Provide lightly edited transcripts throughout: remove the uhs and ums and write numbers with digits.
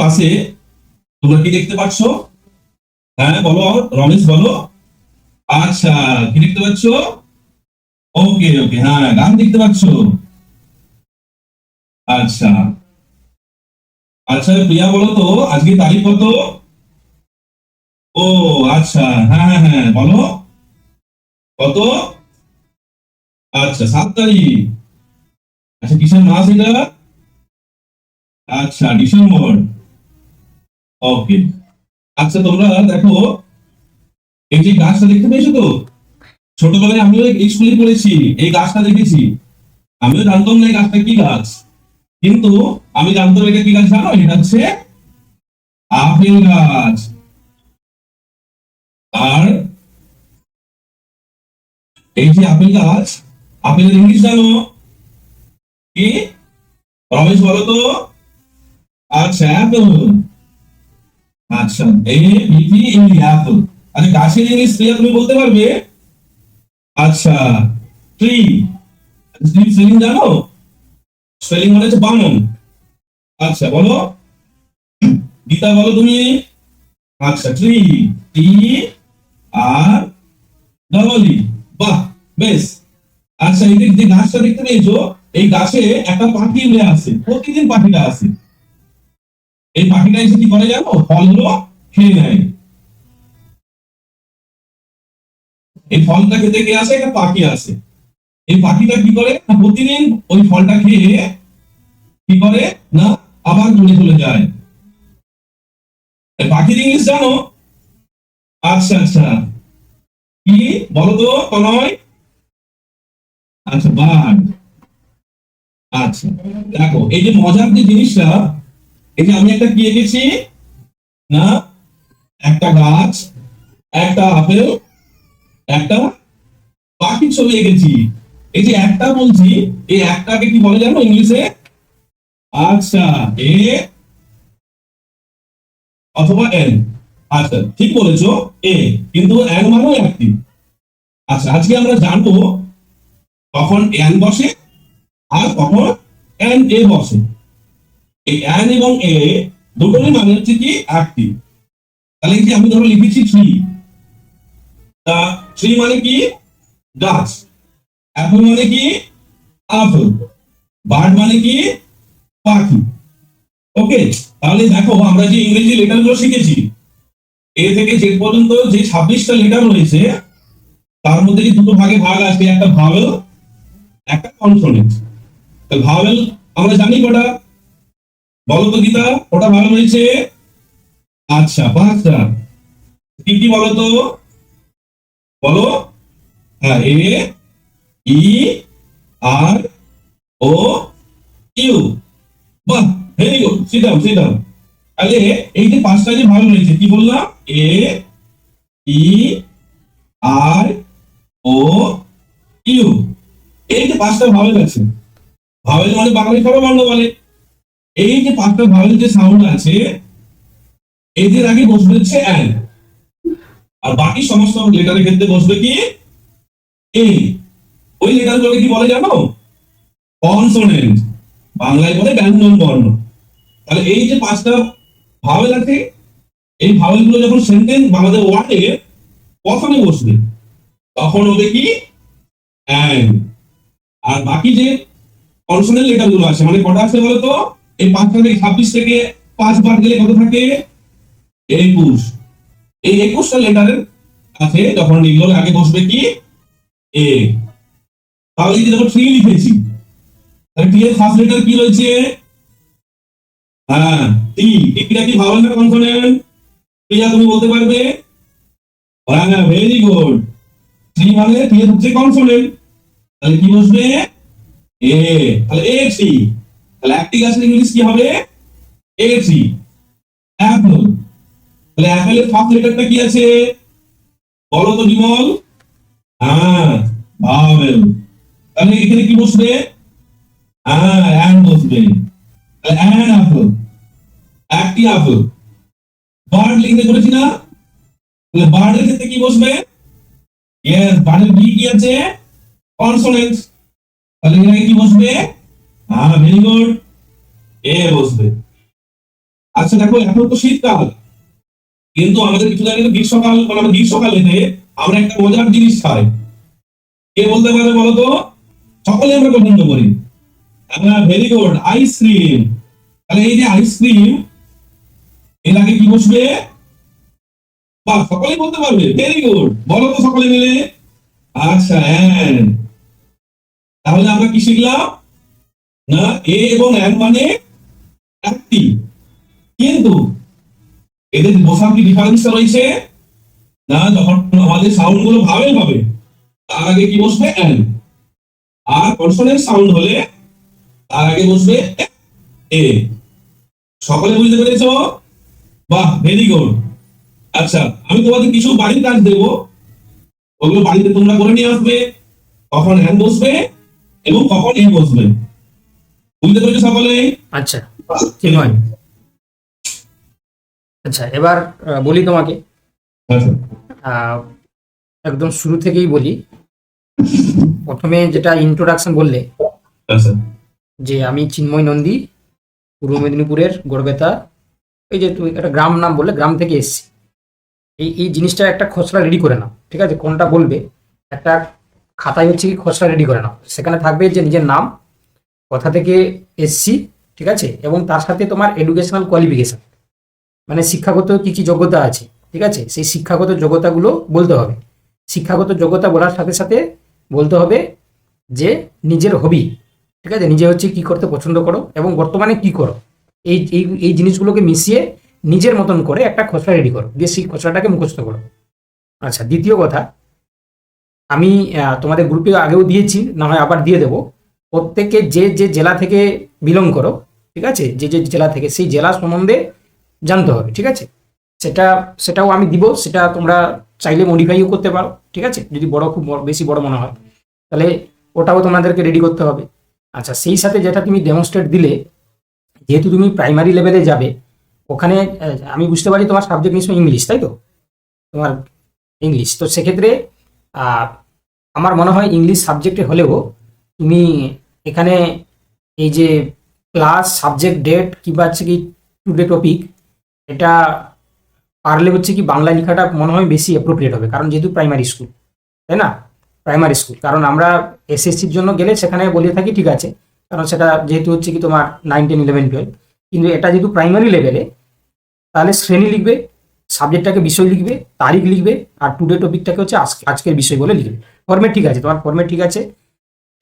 পাশে তোমরা কি দেখতে পাচ্ছ? হ্যাঁ বলো, রমেশ বলো। আচ্ছা, কি দেখতে পাচ্ছ? ওকে ওকে, হ্যাঁ গান দেখতে পাচ্ছ। আচ্ছা আচ্ছা, প্রিয়া বলো তো আজকে তারিখ কত? ও আচ্ছা, হ্যাঁ হ্যাঁ হ্যাঁ বলো, কত? আচ্ছা, 7 তারিখ। আচ্ছা, কিসের মাস এটা? আচ্ছা, ডিসেম্বর। ওকে। আচ্ছা, তোমরা দেখো, এই যে গাছটা দেখতে পেয়েছো তো, ছোটবেলায় আমিও এই স্কুলে পড়েছি, এই গাছটা দেখেছি। আমিও জানতাম না এই গাছটা কি গাছ, কিন্তু আমি জানতাম এটা কি গাছ জানো, এটা হচ্ছে আপেল গাছ। আর এই যে আপেল গাছ, আপেলের ইংলিশ জানো কি? রমেশ বলো তো। আচ্ছা, অ্যাপল। আচ্ছা, এই বিপি ইন অ্যাপল। আচ্ছা, গাছের ইংলিশ প্রিয়া তুমি বলতে পারবে? আচ্ছা, ট্রি। ট্রি স্পেলিং জানো? স্পেলিং মানে হচ্ছে বানান। আচ্ছা বলো, গীতা বলো তুমি। আচ্ছা, ট্রি, টি আর ডবল ই। বাহ, বেশ। আচ্ছা, এই যে গাছটা দেখতে পেয়েছো, এই গাছে একটা পাখি উড়ে আসে, প্রতিদিন পাখিটা আসে। এই পাখিটা এসে কি করে জানো, ফলগুলো খেয়ে নেয়। এই ফলটা খেতে কে আসে? একটা পাখি আসে। এই পাখিটা কি করে না, প্রতিদিন ওই ফলটা খেয়ে কি করে না, আবার উড়ে চলে যায়। এই পাখির ইংলিশ জানো? আচ্ছা আচ্ছা, কি বলো তো তনয়? আচ্ছা, বার্ড। আচ্ছা, দেখো এই যে মজার যে জিনিসটা, এই যে আমি একটা কি এঁকেছি না, একটা গাছ, একটা আপেল, একটা পাখির ছবি এঁকেছি। এই যে একটা বলছি, এই একটাকে কি বলে জানো ইংলিশে? আচ্ছা, এ অথবা এন। আচ্ছা, ঠিক বলেছো, এ, কিন্তু এন মানেও একটি। আচ্ছা, আজকে আমরা জানবো কখন এন বসে আর কখন এন এ বসে। এই এন এবং এ দুটোরই মানে হচ্ছে কি একটি। তাহলে এই যে আমি ধরো লিখেছি ট্রি, তা ট্রি মানে কি? গাছ। অ্যাপল মানে কি? আপেল। বার্ড মানে কি? পাখি। ওকে। তাহলে দেখো, আমরা যে ইংরেজি লেটার গুলো শিখেছি, এ থেকে জেড পর্যন্ত যে 26টা লেটার রয়েছে, তার মধ্যে যে দুটো ভাগে ভাগ আছে, একটা ভাওয়েল, একটা কনসোনেন্ট। তো ভাওয়েল আমরা জানি কটা, বলো তো গীতা, ওটা ভাওয়েল হয়েছে? আচ্ছা, 5টা। কি কি বলো তো? বলো। হ্যাঁ, এ, ই, আর, ও, ইউ। বাহ, very good, sit down sit down. তাহলে এই যে 5টা যে ভাওয়েল রয়েছে, কি বললাম? এ, ই, আর, ও, ইউ। এই যে 5টা ভাওয়েল আছে, ভাওয়েল মানে বাংলায় স্বরবর্ণ বলে। এই যে 5টা ভাওয়েল যে সাউন্ড আছে, এদের আগে বসবে হচ্ছে অ্যান, আর বাকি সমস্ত লেটারের ক্ষেত্রে বসবে কি? এ। ওই লেটারগুলোকে কি বলে জানো? কনসোনেন্ট। বাংলায় বলে ব্যঞ্জন বর্ণ। তাহলে এই যে 5টা ভাওয়েল আছে, এই ভাওয়েল গুলো যখন সেন্টেন্স বা আমাদের ওয়ার্ডে প্রথমে বসবে, তখন হবে কি? অ্যান। আর বাকি যে কনসোনেন্ট লেটার গুলো আছে, মানে কটা আছে বলতো? এই 5টা থেকে 26 থেকে 5 বার গেলে কত থাকে? 21। এই 21টা লেটারের আছে যখন এগুলোর আগে বসবে কি? এ। তাহলে এই যে যখন ট্রি লিখেছি, তাহলে টি এর ফার্স্ট লেটার কি রয়েছে? হ্যাঁ, টি। টিটা কি ভাওয়েল না কনসোনেন্ট? প্রিয়া তুমি বলতে পারবে? হ্যাঁ, ভেরি গুড। টি মানে টি এর হচ্ছে কনসোনেন্ট। তাহলে কি বসবে? এ। তাহলে এ ট্রি। তাহলে একটি গাছের ইংলিশ কি হবে? A tree. অ্যাপল। তাহলে অ্যাপেলের ফার্স্ট লেটারটা কি আছে? বলো তো বিমল। হ্যাঁ, ভাওয়েল। তাহলে এখানে কি বসবে? হ্যাঁ, অ্যান বসবে। তাহলে অ্যান আপেল, একটি আপেল। বার্ড লিখতে করেছি না? তাহলে বার্ডের ক্ষেত্রে কি বসবে? ইয়েস, বার্ডের বি কি আছে? কনসোনেন্ট। তাহলে এখানে কি বসবে? হ্যাঁ, ভেরি গুড, এ বসবে। আচ্ছা দেখো, এখন তো শীতকাল, কিন্তু আমাদের কিছু জায়গায় গ্রীষ্মকাল, মানে আমরা গ্রীষ্মকালে আমরা একটা মজার জিনিস খাই। কে বলতে পারে বলো তো? সকলে আমরা পছন্দ করি। Very good, ice cream. তাহলে এই যে আইসক্রিম, এর আগে কি বসবে? বা সকলেই বলতে পারবে, ভেরি গুড, বলো তো সকলে মিলে। আচ্ছা, হ্যাঁ। তাহলে আমরা কি শিখলাম? না, এ এবং এন মানে একটি, কিন্তু এদের বসার কি ডিফারেন্স রয়েছে? না, যখন আমাদের সাউন্ড গুলো ভাবে হবে, তার আগে কি বসবে? এন। আর কনসোনেন্ট সাউন্ড হলে তার আগে বসবে এ। সকলে বুঝতে পেরেছো? বাহ, ভেরি গুড। আচ্ছা, আমি তোমাদের কিছু বাড়ির কাজ দেবো, ওগুলো বাড়িতে তোমরা করে নিয়ে আসবে। কখন এন বসবে এবং কখন এ বসবে, বুঝতে পেরেছো সকলে? আচ্ছা, ঠিক হয়। আচ্ছা, এবার বলি তোমাকে, আচ্ছা, আহ, একদম শুরু থেকেই বলি। প্রথমে যেটা ইন্ট্রোডাকশন বললে, আচ্ছা, যে আমি চিন্ময় নন্দী, পূর্ব মেদিনীপুরের গড়বেতা, এই যে তুমি একটা গ্রাম নাম বললে, গ্রাম থেকে এসেছি। এই জিনিসটা একটা খসড়া রেডি করে নাও, ঠিক আছে? কোনটা বলবে একটা খাতায় হচ্ছে কি খসড়া রেডি করে নাও। সেখানে থাকবে যে নিজের নাম, কোথা থেকে এসছি, ঠিক আছে, এবং তার সাথে তোমার এডুকেশনাল কোয়ালিফিকেশন, মানে শিক্ষাগত কি কি যোগ্যতা আছে, ঠিক আছে, সেই শিক্ষাগত যোগ্যতাগুলো বলতে হবে। শিক্ষাগত যোগ্যতা বলার সাথে সাথে বলতে হবে যে নিজের হবি, ঠিক আছে, নিজে হচ্ছে কি করতে পছন্দ করো এবং বর্তমানে কি করো। এই এই এই জিনিসগুলোকে মিশিয়ে নিজের মতন করে একটা খসড়া রেডি করো, দিয়ে সেই খসড়াটাকে মুখস্থ করো। আচ্ছা, দ্বিতীয় কথা, আমি তোমাদের গ্রুপে আগেও দিয়েছি, না হয় আবার দিয়ে দেবো। প্রত্যেকে যে যে জেলা থেকে বিলং করো, ঠিক আছে, যে যে জেলা থেকে, সেই জেলা সম্বন্ধে জানতে হবে, ঠিক আছে? সেটাও আমি দিব, সেটা তোমরা চাইলে মডিফাইও করতে পারো, ঠিক আছে, যদি খুব বেশি বড় মনে হয়, তাহলে ওটাও তোমাদেরকে রেডি করতে হবে। আচ্ছা, সেই সাথে যেটা তুমি ডেমনস্ট্রেট দিলে, যেহেতু তুমি প্রাইমারি লেভেলে যাবে, ওখানে আমি বুঝতে পারি তোমার সাবজেক্ট নিশ্চয়ই ইংলিশ, তাই তো? তোমার ইংলিশ, তো সেক্ষেত্রে আমার মনে হয় ইংলিশ সাবজেক্টে হলেও তুমি এখানে এই যে ক্লাস, সাবজেক্ট, ডেট কিংবা হচ্ছে কি টুডে টপিক, এটা পারলে হচ্ছে কি বাংলা লেখাটা মনে হয় বেশি অ্যাপ্রোপ্রিয়েট হবে, কারণ যেহেতু প্রাইমারি স্কুল, তাই না? প্রাইমারি স্কুল, কারণ আমরা এসএসসির জন্য গেলে সেখানে বলে থাকি, ঠিক আছে, কারণ সেটা যেহেতু হচ্ছে কি তোমার 9, 10, 11, 12, কিন্তু এটা যেহেতু প্রাইমারি লেভেলে, তাহলে শ্রেণী লিখবে, সাবজেক্টটাকে বিষয় লিখবে, তারিখ লিখবে, আর টুডে টপিকটাকে হচ্ছে আজকের বিষয় বলে লিখবে। ফর্মেট ঠিক আছে, তোমার ফর্মেট ঠিক আছে।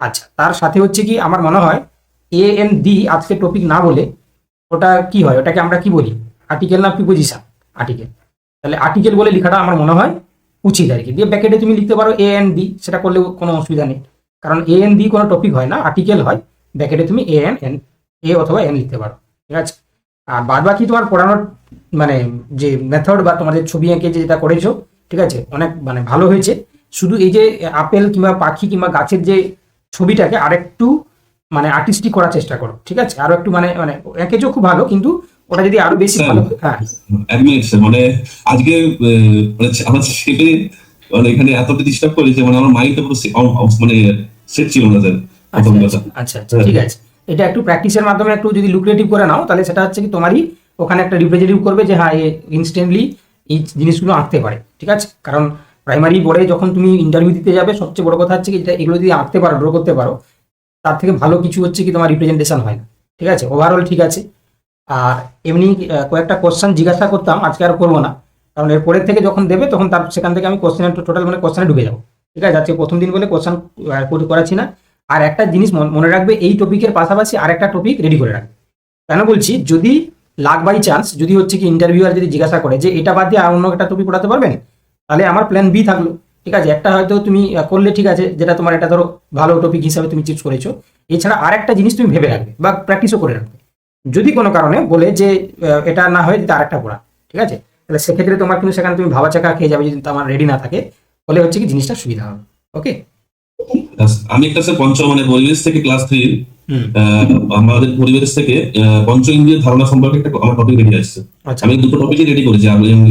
আচ্ছা, তার সাথে হচ্ছে কি আমার মনে হয় AND আজকের টপিক না বলে ওটা কি হয়, ওটাকে আমরা কি বলি, আর্টিকেল না প্রিপোজিশন? আর্টিকেল। তাহলে আর্টিকেল বলে লেখাটা আমার মনে হয় উচিত আর কি। দিয়ে ব্যাকেটে তুমি লিখতে পারো AND, সেটা করলেও কোনো অসুবিধা নেই, কারণ AND কোনো টপিক হয় না, আর্টিকেল হয়। ব্যাকেটে তুমি A অথবা N লিখতে পারো, ঠিক আছে? আর বাদ বাকি তোমার পড়ানোর মানে যে মেথড বা তোমাদের ছবি এঁকে যেটা করেছো, ঠিক আছে, অনেক মানে ভালো হয়েছে। শুধু এই যে আপেল কিংবা পাখি কিংবা গাছের যে ছবিটাকে আরেকটু মানে আর্টিস্টিক করার চেষ্টা করো, ঠিক আছে? আরো একটু মানে মানে এঁকেছো খুব ভালো, কিন্তু ওটা যদি আরো বেশি ভালো হয়। হ্যাঁ, এক মিনিট স্যার, মানে আজকে মানে আমার ছেলে মানে এখানে এতটা ডিস্টার্ব করেছে, মানে আমার মাইন্ডটা পুরো মানে সেট ছিল না স্যার, প্রথম আচ্ছা কথা। আচ্ছা আচ্ছা, ঠিক আছে। এটা একটু প্র্যাকটিসের মাধ্যমে একটু যদি লুক্রেটিভ করে নাও, তাহলে সেটা হচ্ছে কি তোমারই ওখানে একটা রিপ্রেজেন্টেটিভ করবে যে হ্যাঁ, ইনস্ট্যান্টলি এই জিনিসগুলো আঁকতে পারে, ঠিক আছে? কারণ প্রাইমারি বোর্ডে যখন তুমি ইন্টারভিউ দিতে যাবে, সবচেয়ে বড় কথা হচ্ছে কি এগুলো যদি আঁকতে পারো, ড্র করতে পারো, তার থেকে ভালো কিছু হচ্ছে কি তোমার রিপ্রেজেন্টেশন হয় না, ঠিক আছে? ওভারঅল ঠিক আছে। আর এমনি কয়েকটা কোশ্চেন জিজ্ঞাসা করতাম, আজকে আর করবো না, কারণ এর পরের থেকে যখন দেবে তখন তার সেখান থেকে আমি কোশ্চেন টোটাল মানে কোশ্চেনে ঢুকে যাবো, ঠিক আছে? আজকে প্রথম দিন বলে কোশ্চেন করাচ্ছি না। আর একটা জিনিস মনে রাখবে, এই টপিকের পাশাপাশি আর একটা টপিক রেডি করে রাখবে। কেন বলছি, যদি লাক বাই চান্স যদি হচ্ছে কি ইন্টারভিউয়ার যদি জিজ্ঞাসা করে যে এটা বাদ দিয়ে আর অন্য একটা টপিক পড়াতে পারবেন, তাহলে আমার প্ল্যান বি থাকলো, ঠিক আছে? একটা হয়তো তুমি করলে, ঠিক আছে, যেটা তোমার এটা ধরো ভালো টপিক হিসাবে তুমি চুজ করেছো। এছাড়া আর একটা জিনিস তুমি ভেবে রাখবে বা প্র্যাকটিসও করে রাখবে, যদি কোনো কারণে বলে যে এটা না হয় যদি আরেকটা পড়া, ঠিক আছে? তাহলে সেক্ষেত্রে তোমার কিন্তু সেখানে তুমি ভাবা চাকা খেয়ে যাবে যদি আমার রেডি না থাকে, ফলে হচ্ছে কি জিনিসটা সুবিধা হবে। ওকে। আমি একটা স্যার মানে পরিবেশ থেকে ক্লাস 3 হুম। আমাদের পরিবেশ থেকে পঞ্চ ইন্দ্রিয়ের ধারণা সম্পর্কে একটা আমার টপিক রেডি আসছে। আচ্ছা, আমি দুটো টপিকই রেডি করেছি।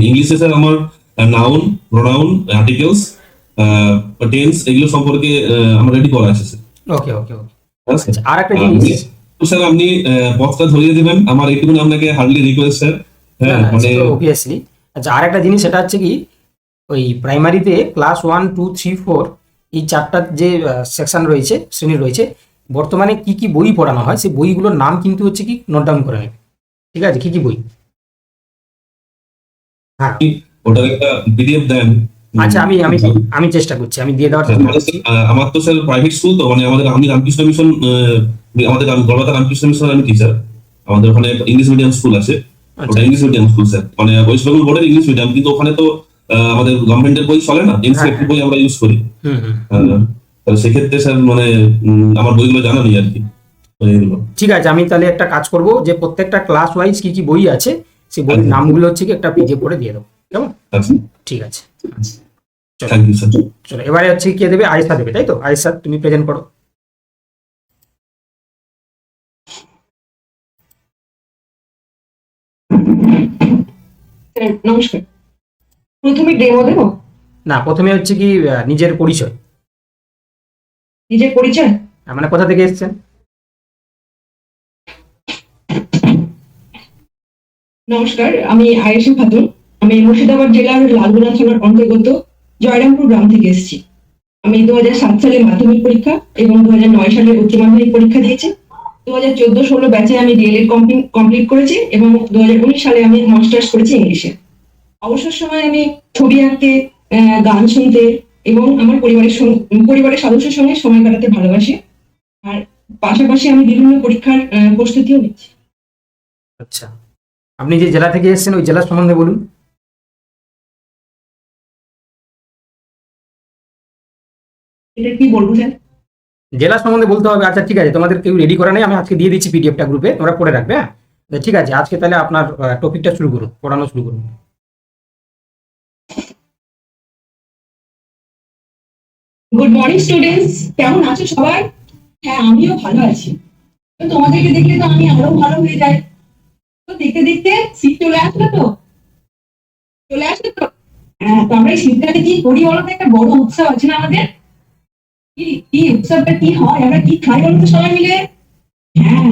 ইংলিশে স্যার আমার নাউন, প্রোনাউন, আর্টিকেলস, টেন্স এগুলো সম্পর্কে আমার রেডি করা আছে স্যার। ওকে ওকে ওকে। হ্যাঁ স্যার। আচ্ছা, আর একটা আর জিনিস, তো স্যার আপনি পথটা ধরিয়ে দিবেন, আমার এইটুকুনি আপনাকে হার্ডলি রিকোয়েস্ট স্যার। না হ্যাঁ না মানে সে তো অবভিয়াসলি। আচ্ছা, আর একটা জিনিস সেটা হচ্ছে কি, ওই প্রাইমারিতে ক্লাস 1, 2, 3, 4 এই চারটা যে সেকশন রয়েছে, শ্রেণী রয়েছে, বর্তমানে কি কি বই পড়ানো হয় সেই বইগুলোর নাম কিন্তু হচ্ছে কি নোট ডাউন করে নেবে। ঠিক আছে, কি কি বই? হ্যাঁ। ওটার একটা পিডিএফ দেন। আচ্ছা, আমি আমি ভালো। আমি চেষ্টা করছি, আমি দিয়ে দেওয়ার হ্যাঁ, চেষ্টা মানে করছি। আমার তো স্যার প্রাইভেট স্কুল, তো মানে আমি রামকৃষ্ণ মিশন, আমাদের গড়বেতা রামকৃষ্ণ মিশন আমি টিচার। আমাদের ওখানে ইংলিশ মিডিয়াম স্কুল আছে। আচ্ছা। ওটা ইংলিশ মিডিয়াম স্কুল স্যার, মানে ওয়েস্ট বেঙ্গল বোর্ডের ইংলিশ মিডিয়াম, কিন্তু ওখানে তো আমাদের গভর্নমেন্টের বই চলে না, হ্যাঁ এনসিইআরটি হ্যাঁ। বই আমরা ইউজ করি। হুম হুম। তাহলে সেক্ষেত্রে স্যার মানে আমার বইগুলো জানা নেই আর কি, মানে এগুলো। ঠিক আছে, আমি তাহলে একটা কাজ করব যে প্রত্যেকটা ক্লাস ওয়াইজ কি কি বই আছে সেই বইয়ের আচ্ছা নামগুলো হচ্ছে কি একটা পিডিএফ করে দিয়ে দেবো, কেমন? আচ্ছা, ঠিক আছে। চলো। Thank you sir. চলো, এবারে হচ্ছে কে দেবে? আয়েশা দেবে, তাই তো? আয়েশা, তুমি প্রেজেন্ট করো। স্যার নমস্কার। প্রথমে ডেমো দেবো? না, প্রথমে হচ্ছে কি নিজের পরিচয়। নিজের পরিচয়। মানে কোথা থেকে এসেছেন? নমস্কার, আমি আয়েশা খাতুন। আমি মুর্শিদাবাদ জেলার লালগোলা থানার অন্তর্গত জয়রামপুর গ্রাম থেকে এসেছি। আমি 2007 সালে মাধ্যমিক পরীক্ষা এবং 2009 সালে উচ্চ মাধ্যমিক পরীক্ষা দিয়েছি। 2014-16 ব্যাচে আমি ডিএলএড কমপ্লিট করেছি এবং 2019 সালে আমি মাস্টার্স করেছি ইংলিশে। অবসর সময় আমি ছবি আঁকতে, গান শুনতে এবং আমার পরিবারের সদস্যের সঙ্গে সময় কাটাতে ভালোবাসি। আর পাশাপাশি আমি বিভিন্ন পরীক্ষার প্রস্তুতিও নিচ্ছি। আচ্ছা, আপনি যে জেলা থেকে এসেছেন ওই জেলার সম্বন্ধে বলুন। এটা কি বলবো স্যার? জেলা সম্বন্ধে বলতে হবে। আচ্ছা ঠিক আছে, তোমাদের কেউ রেডি করা নেই, আমি আজকে দিয়ে দিচ্ছি পিডিএফটা গ্রুপে, তোমরা পড়ে রাখবে। হ্যাঁ, তো ঠিক আছে, আজকে তাহলে আপনার টপিকটা শুরু করুন, পড়ানো শুরু করুন। গুড মর্নিং স্টুডেন্টস, কেমন আছো সবাই? হ্যাঁ, আমিও ভালো আছি। তো তোমাদেরকে দেখলে তো আমি আরো ভালো হয়ে যাই। তো দেখতে দেখতে শীত চলে আসলো তো। চলে আসলো তো। হ্যাঁ, তো আমরা এই শীতকালে কি করি বলো তো? একটা বড় উৎসব আছে না আমাদের? কি কি উৎসবটা কি হয়, আমরা কি খাই বলো তো সবাই মিলে? হ্যাঁ,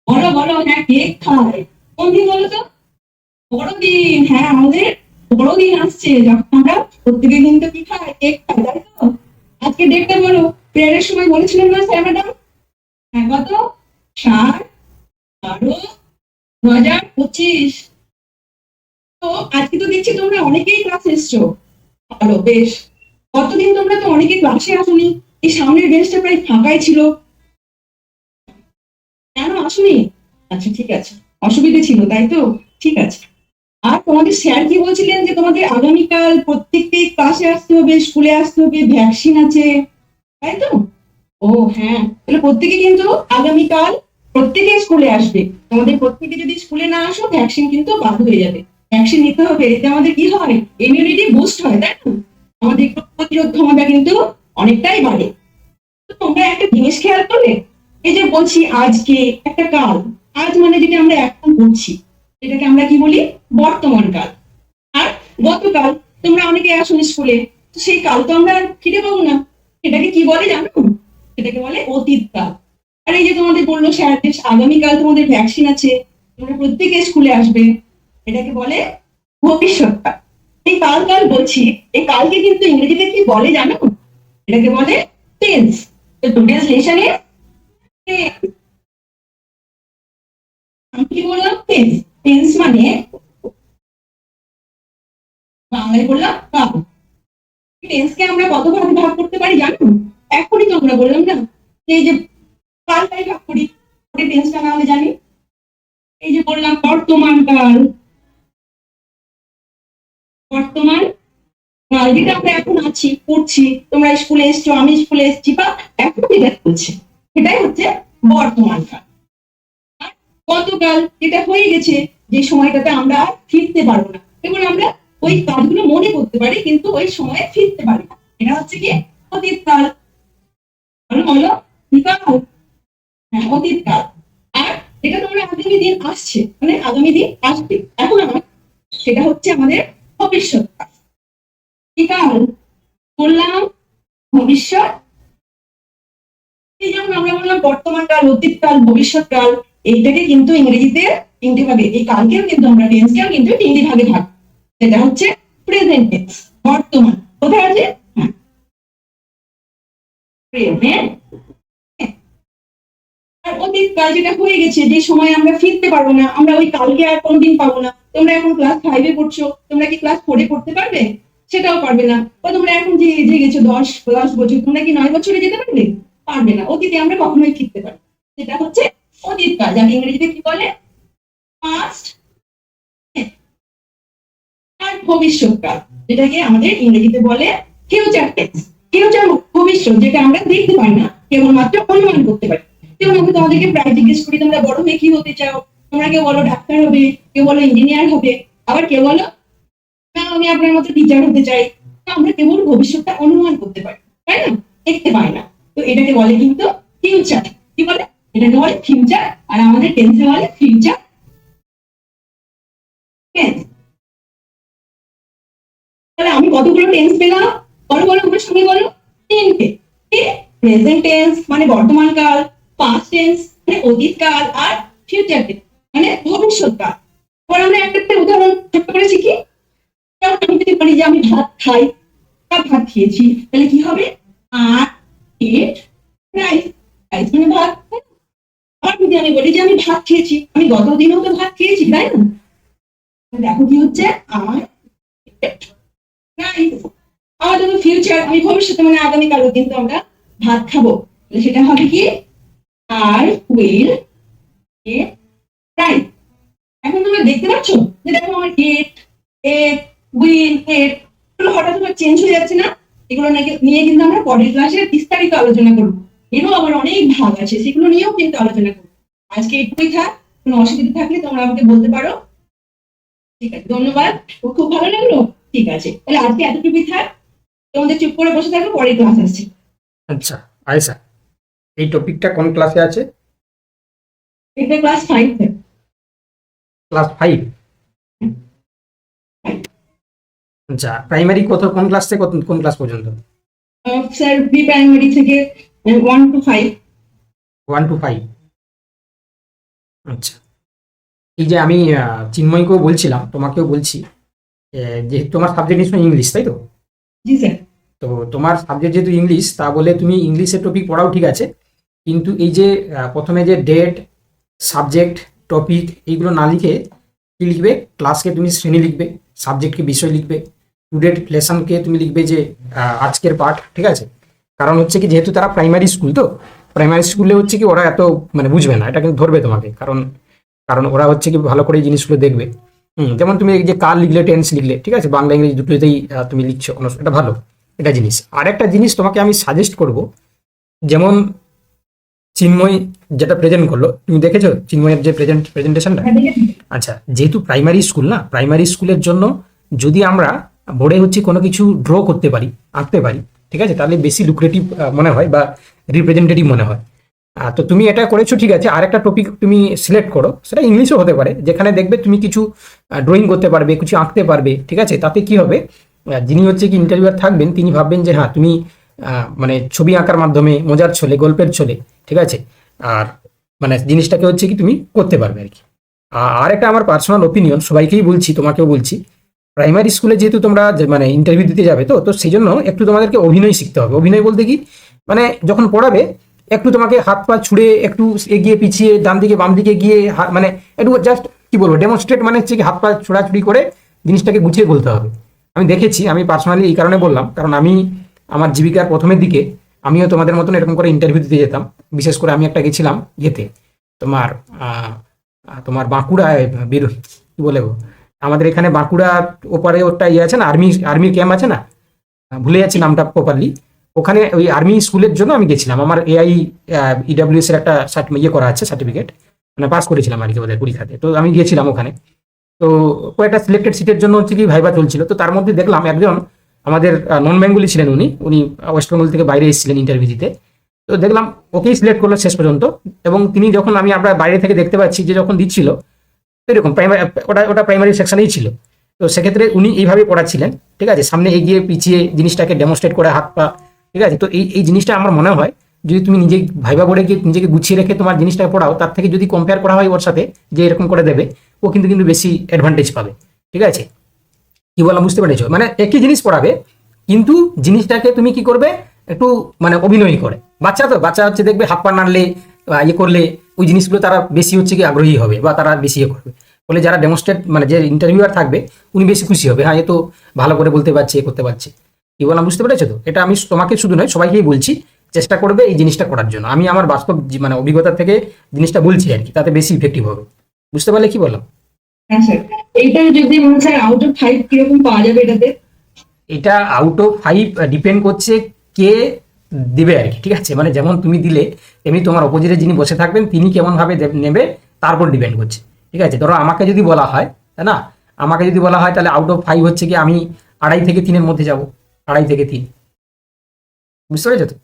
বলো বলো। হ্যাঁ, কেক খাই। কোন দিন বলো তো? বড়দিন। হ্যাঁ, আমাদের বড়দিন আসছে, যখন আমরা প্রত্যেকের দিন তো কি খাই, কেক খাই, তাই তো? আজকে ডেটটা বলো, প্রেয়ারের সময় বলেছিলেন না স্যার ম্যাডাম? হ্যাঁ, কত? 7/12/2025। তো আজকে তো দেখছি তোমরা অনেকেই ক্লাস এসছো। ভালো, বেশ। কতদিন তোমরা তো অনেকে ক্লাসে আসোনি। এই সামনের বেঞ্চটা প্রায় ফাঁকাই ছিল, কেন আসোনি? আচ্ছা ঠিক আছে, অসুবিধে ছিল তাই তো? ঠিক আছে। আর তোমাদের স্যার কি বলছিলেন যে তোমাদের আগামীকাল প্রত্যেককেই ক্লাসে আসতে হবে, স্কুলে আসতে হবে, ভ্যাকসিন আছে, তাই তো? ও হ্যাঁ, তাহলে প্রত্যেকে কিন্তু আগামীকাল প্রত্যেকে স্কুলে আসবে। তোমাদের প্রত্যেকে যদি স্কুলে না আসো, ভ্যাকসিন কিন্তু বাদ হয়ে যাবে। ভ্যাকসিন নিতে হবে, এতে আমাদের কি হয়, ইমিউনিটি বুস্ট হয়, তাই না? আমাদের রোগ প্রতিরোধ ক্ষমতা কিন্তু অনেকটাই বাড়ে। তো তোমরা একটা জিনিস খেয়াল করলে, এই যে বলছি আজকে একটা কাল, আজ মানে যেটা আমরা এখন করছি এটাকে আমরা কি বলি, বর্তমান কাল। আর গতকাল তোমরা অনেকে আসোনি স্কুলে, তো সেই কাল তো আমরা আর ফিরে পাবো না। এটাকে কি বলে জানো? এটাকে বলে অতীতকাল। আর এই যে তোমাদের বললো স্যার যে আগামীকাল তোমাদের ভ্যাকসিন আছে, তোমরা প্রত্যেকে স্কুলে আসবে, এটাকে বলে ভবিষ্যৎকাল। এই কাল কাল বলছি, এই কালকে কিন্তু ইংরেজিতে কি বলে জানো? এটাকে বলে টেন্স। তো টুডেস লেসন ইজ টেন্স। আমি কি বললাম? টেন্স। টেন্স মানে বাংলায় বললাম কাল। টেন্সকে আমরা কত ভাগে ভাগ করতে পারি জানো? এখনই তো আমরা বললাম না, এই যে কালটাই ভাগ করি, টেন্সটা না হলে জানি। এই যে বললাম বর্তমান কাল, বর্তমান কাল যেটা আমরা এখন আছি, পড়ছি, তোমরা স্কুলে এসছো, আমি স্কুলে এসছি, বা এখন যেটা চলছে সেটাই হচ্ছে বর্তমান কাল। আর গতকাল যেটা হয়ে গেছে, যে সময়টাতে আমরা আর ফিরতে পারবো না, এবং আমরা ওই কাজগুলো মনে করতে পারি কিন্তু ওই সময়ে ফিরতে পারি না, এটা হচ্ছে কি অতীতকাল। বলো বলো, কি কাল? হ্যাঁ, অতীতকাল। আর এটা তোমরা আগামী দিন আসছে, মানে আগামী দিন আসবে এখন আমার, সেটা হচ্ছে আমাদের ভবিষ্যৎকাল। কি কাল বললাম? ভবিষ্যৎ। এই যেমন আমরা বললাম বর্তমান কাল, অতীতকাল, ভবিষ্যৎকাল, এইটাকে কিন্তু ইংরেজিতে তিনটি ভাগে, এই কালকেও কিন্তু আমরা টেন্সকেও কিন্তু তিনটি ভাগে ভাগ, সেটা হচ্ছে প্রেজেন্ট টেন্স, বর্তমান, কোথায় আছে, হ্যাঁ প্রেজেন্ট, আর অতীতকাল যেটা হয়ে গেছে, যে সময় আমরা ফিরতে পারবো না, আমরা ওই কালকে আর কোনোদিন পাবো না। তোমরা এখন ক্লাস 5-এ পড়ছো, তোমরা কি ক্লাস 4-এ পড়তে পারবে? সেটাও পারবে না। বা তোমরা এখন যে এজে গেছো 10 বছর, তোমরা কি 9 বছরে যেতে পারবে? পারবে না। অতীতে আমরা কখনোই ফিরতে পারি না। সেটা হচ্ছে অতীতকাল, যাকে ইংরেজিতে কি বলে, পাস্ট। আর ভবিষ্যৎকাল, যেটাকে আমাদের ইংরেজিতে বলে ফিউচার টেন্স। ফিউচার ভবিষ্যৎ, যেটা আমরা দেখতে পাই না, কেবলমাত্র অনুমান করতে পারি। যেমন আমি তোমাদেরকে প্রায় জিজ্ঞেস করি, তোমরা বড় হয়ে কি হতে চাও? তোমরা কেউ বলো ডাক্তার হবে, কেউ বলো ইঞ্জিনিয়ার হবে, আবার কেউ বলো না আমি আপনার মতো টিচার হতে চাই। তো আমরা কেবল ভবিষ্যৎটা অনুমান করতে পারি, তাই না, দেখতে পাই না। তো এটাকে বলে কিন্তু ফিউচার। কি বলে? এটাকে বলে ফিউচার, আর আমাদের টেন্সে বলে ফিউচার টেন্স। তাহলে আমি কতগুলো টেন্স পেলাম? বলো বলো, আমার সঙ্গে বলো, তিনটে। প্রেজেন্ট টেন্স মানে বর্তমান কাল, পাস্ট টেন্স মানে অতীতকাল, আর ফিউচার টেন্স মানে ভবিষ্যৎকাল। এবার আমরা একটা উদাহরণ ছোট্ট করে শিখি। যেমন আমি যদি বলি যে আমি ভাত খাই বা ভাত খেয়েছি, তাহলে কি হবে? আর এট রাইস, রাইস মানে ভাত। আবার যদি আমি বলি যে আমি ভাত খেয়েছি, আমি গত দিনেও তো ভাত খেয়েছি, তাই না? দেখো কি হচ্ছে, আর রাইস। আমাদের ফিউচার, আমি ভবিষ্যতে মানে আগামীকালও কিন্তু আমরা ভাত খাবো, সেটা হবে কি, আর উইল এট রাইস। এখন তোমরা দেখতে পাচ্ছ যে দেখো আমার এট, এট, উইল, এট এগুলো হঠাৎ করে চেঞ্জ হয়ে যাচ্ছে না? এগুলো নিয়ে কিন্তু আমরা পরের ক্লাসে বিস্তারিত আলোচনা করবো। এরও আবার অনেক ভাগ আছে, সেগুলো নিয়েও কিন্তু আলোচনা করবো। আজকে একটুই থাক, কোনো অসুবিধা থাকলে তোমরা আমাকে বলতে পারো। ঠিক আছে, ধন্যবাদ। খুব ভালো লাগলো। ঠিক আছে, তাহলে আজকে এতটুকুই থাক, তোমাদের চুপ করে বসে থাকো, পরের ক্লাস আসছে। আচ্ছা আয়েশা, এই টপিকটা কোন ক্লাসে আছে? এটা ক্লাস 5 থেকে। ক্লাস 5? আচ্ছা, প্রাইমারি কোন ক্লাস থেকে কোন ক্লাস পর্যন্ত? স্যার প্রি প্রাইমারি থেকে 1 to 5। 1 to 5। আচ্ছা, এই যে আমি চিন্ময়কেও বলছিলাম, তোমাকেও বলছি, যে তোমার সাবজেক্ট নিশ্চয়ই ইংলিশ, তাই তো? জি স্যার। তো তোমার সাবজেক্ট যেহেতু ইংলিশ, তা বলে তুমি ইংলিশের টপিক পড়াও ঠিক আছে, কিন্তু এই যে প্রথমে যে ডেট, সাবজেক্ট, টপিক এইগুলো না লিখে কি লিখবে? ক্লাসকে তুমি শ্রেণী লিখবে, সাবজেক্টকে বিষয় লিখবে, টুডেট লেসনকে তুমি লিখবে যে আজকের পাঠ, ঠিক আছে? কারণ হচ্ছে কি, যেহেতু তারা প্রাইমারি স্কুল, তো প্রাইমারি স্কুলে হচ্ছে কি ওরা এত মানে বুঝবে না, এটা কিন্তু ধরবে তোমাকে, কারণ কারণ ওরা হচ্ছে কি ভালো করে এই জিনিসগুলো দেখবে। যেমন তুমি এই যে কাল লিখলে, টেন্স লিখলে, ঠিক আছে, বাংলা ইংরেজি দুটোতেই তুমি লিখছো, এটা ভালো, এটা জিনিস। আর একটা জিনিস তোমাকে আমি সাজেস্ট করব, যেমন চিন্ময় যেটা প্রেজেন্ট করলো, তুমি দেখেছো চিন্ময়ের যে প্রেজেন্টেশনটা? আচ্ছা, যেহেতু প্রাইমারি স্কুল না, প্রাইমারি স্কুলের জন্য যদি আমরা বোর্ডে হচ্ছে কোনো কিছু ড্র করতে পারি, আঁকতে পারি, ঠিক আছে, তাহলে বেশি লুক্রেটিভ মনে হয় বা রিপ্রেজেন্টেটিভ মনে হয়। তো তুমি এটা করেছো, ঠিক আছে। আর একটা টপিক তুমি সিলেক্ট করো, সেটা ইংলিশও হতে পারে, যেখানে দেখবে তুমি কিছু ড্রয়িং করতে পারবে, কিছু আঁকতে পারবে, ঠিক আছে। তাতে কি হবে, যিনি হচ্ছে কি ইন্টারভিউয়ার থাকবেন, তিনি ভাববেন যে হ্যাঁ তুমি মানে ছবি আঁকার মাধ্যমে, মজার ছলে, গল্পের ছলে, ঠিক আছে, আর মানে জিনিসটাকে হচ্ছে কি তুমি করতে পারবে আর কি। আর একটা আমার পার্সোনাল ওপিনিয়ন, সবাইকেই বলছি, তোমাকেও বলছি, প্রাইমারি স্কুলে যেহেতু তোমরা মানে ইন্টারভিউ দিতে যাবে, তো সেই জন্য একটু তোমাদেরকে অভিনয় শিখতে হবে। অভিনয় বলতে কি, মানে যখন পড়াবে একটু তোমাকে হাত পা ছুড়ে একটু এগিয়ে পিছিয়ে, ডান দিকে বাম দিকে গিয়ে, মানে একটু জাস্ট কি বলবো, ডেমনস্ট্রেট, মানে হচ্ছে কি হাত পা ছোড়াছুড়ি করে জিনিসটাকে গুছিয়ে বলতে হবে। আমি দেখেছি, আমি পার্সোনালি এই কারণে বললাম, কারণ আমি আমার জীবিকার প্রথমের দিকে আমিও তোমাদের মতন এরকম করে ইন্টারভিউ দিতে যেতাম। বিশেষ করে আমি একটা গেছিলাম ইয়েতে, তোমার তোমার বাঁকুড়ায়, কি বলে গো, আমাদের এখানে বাঁকুড়া ওপারে ওটা ইয়ে আছে না, আর্মির ক্যাম্প আছে না, ভুলে যাচ্ছি নামটা প্রপারলি। ওখানে ওই আর্মি স্কুলের জন্য আমি গেছিলাম, আমার এআই ইডাব্লিউএস এর একটা ইয়ে করা আছে, সার্টিফিকেট, মানে পাস করেছিলাম আর কি ওদের পরীক্ষাতে। তো আমি গিয়েছিলাম ওখানে, তো কয়েকটা সিলেক্টেড সিটের জন্য হচ্ছে কি ভাইবা চলছিল। তো তার মধ্যে দেখলাম একজন আমাদের নন বেঙ্গলি ছিলেন, উনি ওয়েস্ট বেঙ্গল থেকে বাইরে এসেছিলেন ইন্টারভিউ দিতে। তো দেখলাম ওকেই সিলেক্ট করলো শেষ পর্যন্ত। এবং তিনি যখন আমরা বাইরে থেকে দেখতে পাচ্ছি যে যখন দিচ্ছিল, এরকম প্রাইমারি, ওটা প্রাইমারি সেকশনেই ছিল। তো সেক্ষেত্রে উনি এইভাবে পড়াচ্ছিলেন, ঠিক আছে, সামনে এগিয়ে পিছিয়ে জিনিসটাকে ডেমনস্ট্রেট করে হাত পা, ঠিক আছে। তো এই জিনিসটা আমার মনে হয় যদি তুমি নিজে ভাইবা বোর্ডে গিয়ে নিজেকে গুছিয়ে রেখে তোমার জিনিসটা পড়াও, তার থেকে যদি কম্পেয়ার করা হয় ওর সাথে যে এরকম করে দেবে, ও কিন্তু বেশি অ্যাডভান্টেজ পাবে। ঠিক আছে, কি বললাম বুঝতে পেরেছো? মানে একই জিনিস পড়াবে, কিন্তু জিনিসটাকে তুমি কি করবে, একটু মানে অভিনয় করে। বাচ্চা হচ্ছে দেখবে হাত পা নাড়লে ইয়ে করলে ওই জিনিসগুলো তারা বেশি হচ্ছে কি আগ্রহী হবে, বা তারা বেশি ইয়ে করবে। ফলে যারা ডেমনস্ট্রেট মানে যে ইন্টারভিউয়ার থাকবে উনি বেশি খুশি হবে, হ্যাঁ এ তো ভালো করে বলতে পারছে, এ করতে পারছে। কি বললাম বুঝতে পেরেছো তো? এটা আমি তোমাকে শুধু নয় সবাইকেই বলছি, চেষ্টা করবে এই জিনিসটা করার জন্য। আমি আমার বাস্তব মানে অভিজ্ঞতা থেকে জিনিসটা বলছি আর কি, তাতে বেশি ইফেক্টিভ হবে। বুঝতে পারলে কি বললাম? হ্যাঁ স্যার, এইটা যদি মনে স্যার আউট অফ 5 কিরকম পাওয়া যাবে এটাতে? এটা আউট অফ 5 ডিপেন্ড করছে কে দিবে আর কি। ঠিক আছে, মানে যেমন তুমি দিলে তেমনি তোমার অপোজিটে যিনি বসে থাকবেন তিনি কেমন ভাবে নেবে তার উপর ডিপেন্ড করছে। ঠিক আছে, ধরো আমাকে যদি বলা হয়, তাই না, আমাকে যদি বলা হয় তাহলে আউট অফ 5 হচ্ছে কি আমি 2.5 থেকে 3-এর মধ্যে যাব, 2.5 থেকে 3। বুঝতে পেরেছো তো?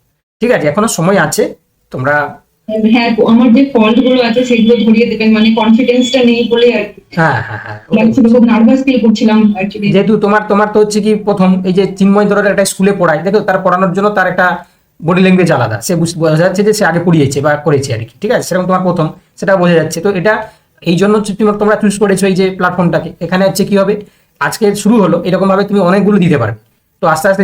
ঠিক আছে, এখনো সময় আছে, তোমরা হ্যাঁ, আমার যে ফল্ট গুলো আছে সেগুলো ধরিয়ে দেবেন, মানে কনফিডেন্সটা নেই বলে আর কি। হ্যাঁ লাগছিল, খুব নার্ভাস ফিল করছিলাম অ্যাকচুয়ালি। যেহেতু তোমার তো হচ্ছে কি প্রথম এই যে চিন্ময় ধরো একটা স্কুলে পড়ায়, দেখো তার পড়ানোর জন্য তার একটা বডি ল্যাঙ্গুয়েজ আলাদা, সে বোঝা যাচ্ছে যে সে আগে পড়িয়েছে বা করেছে আর কি। ঠিক আছে, সেরকম তোমার প্রথম সেটা বোঝা যাচ্ছে। তো এটা এই জন্য হচ্ছে তোমরা চুজ করেছো এই যে প্ল্যাটফর্মটাকে। এখানে হচ্ছে কি হবে, আজকে শুরু হলো এরকম ভাবে তুমি অনেকগুলো দিতে পারবে। তো আস্তে আস্তে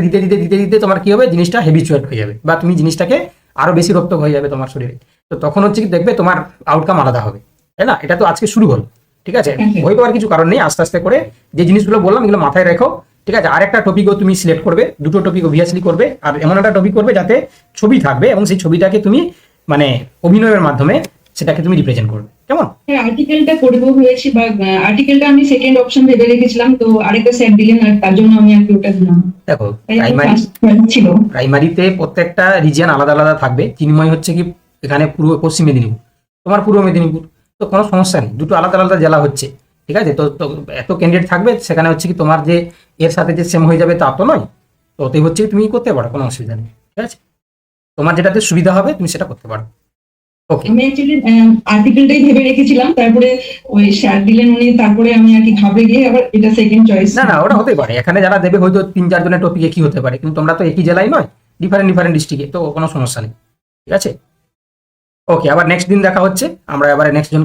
দিতে তোমার কি হবে, জিনিসটা হ্যাবিচুয়েট হয়ে যাবে, বা তুমি জিনিসটাকে আরো বেশি রপ্তক হয়ে যাবে তোমার শরীরে। তো তখন হচ্ছে কি দেখবে তোমার আউটকাম আলাদা হবে, তাই না? এটা তো আজকে শুরু হলো। ঠিক আছে, ভয় পাওয়ার কিছু কারণ নেই, আস্তে আস্তে করে যে জিনিসগুলো বললাম এগুলো মাথায় রেখো। ঠিক আছে, আরেকটা টপিকও তুমি সিলেক্ট করবে, দুটো টপিক অবভিয়াসলি করবে, আর এমন একটা টপিক করবে যাতে ছবি থাকবে এবং সেই ছবিটাকে তুমি মানে অভিনয়ের মাধ্যমে সেটাকে তুমি রিপ্রেজেন্ট করবে। কেমন? আর্টিকেলটা করবো হয়েছি, বা আর্টিকেলটা আমি সেকেন্ড অপশন ভেবে রেখেছিলাম, তো আরেকটা স্যার দিলেন আর তার জন্য আমি আর কি ওটা দিলাম। দেখো তাই আমার first choice ছিল। প্রাইমারিতে প্রত্যেকটা রিজিয়ন আলাদা আলাদা থাকবে। চিন্ময় হচ্ছে কি এখানে পূর্ব পশ্চিম মেদিনীপুর, তোমার পূর্ব মেদিনীপুর, তো কোনো সমস্যা নেই, দুটো আলাদা আলাদা জেলা হচ্ছে। ঠিক আছে, তো এত ক্যান্ডিডেট থাকবে, সেখানে হচ্ছে কি তোমার যে এর সাথে যে সেম হয়ে যাবে তা তো নয়। তো ওতেই হচ্ছে কি তুমি করতে পারো, কোনো অসুবিধা নেই। ঠিক আছে, তোমার যেটাতে সুবিধা হবে তুমি সেটা করতে পারো। ওকে, আমি অ্যাকচুয়ালি আর্টিকেলটাই ভেবে রেখেছিলাম, তারপরে ওই স্যার দিলেন উনি, তারপরে আমি আর কি ঘাবড়ে গিয়ে আবার এটা সেকেন্ড চয়েস। না ওটা হতে পারে, এখানে যারা দেবে হয়তো 3-4 জনের টপিকে কি হতে পারে, কিন্তু তোমরা তো একই জেলায় নয়, ডিফারেন্ট ডিস্ট্রিক্টে, তো কোনো সমস্যা নেই। ঠিক আছে, ওকে, আবার নেক্সট দিন দেখা হচ্ছে, আমরা এবারে নেক্সট জনকে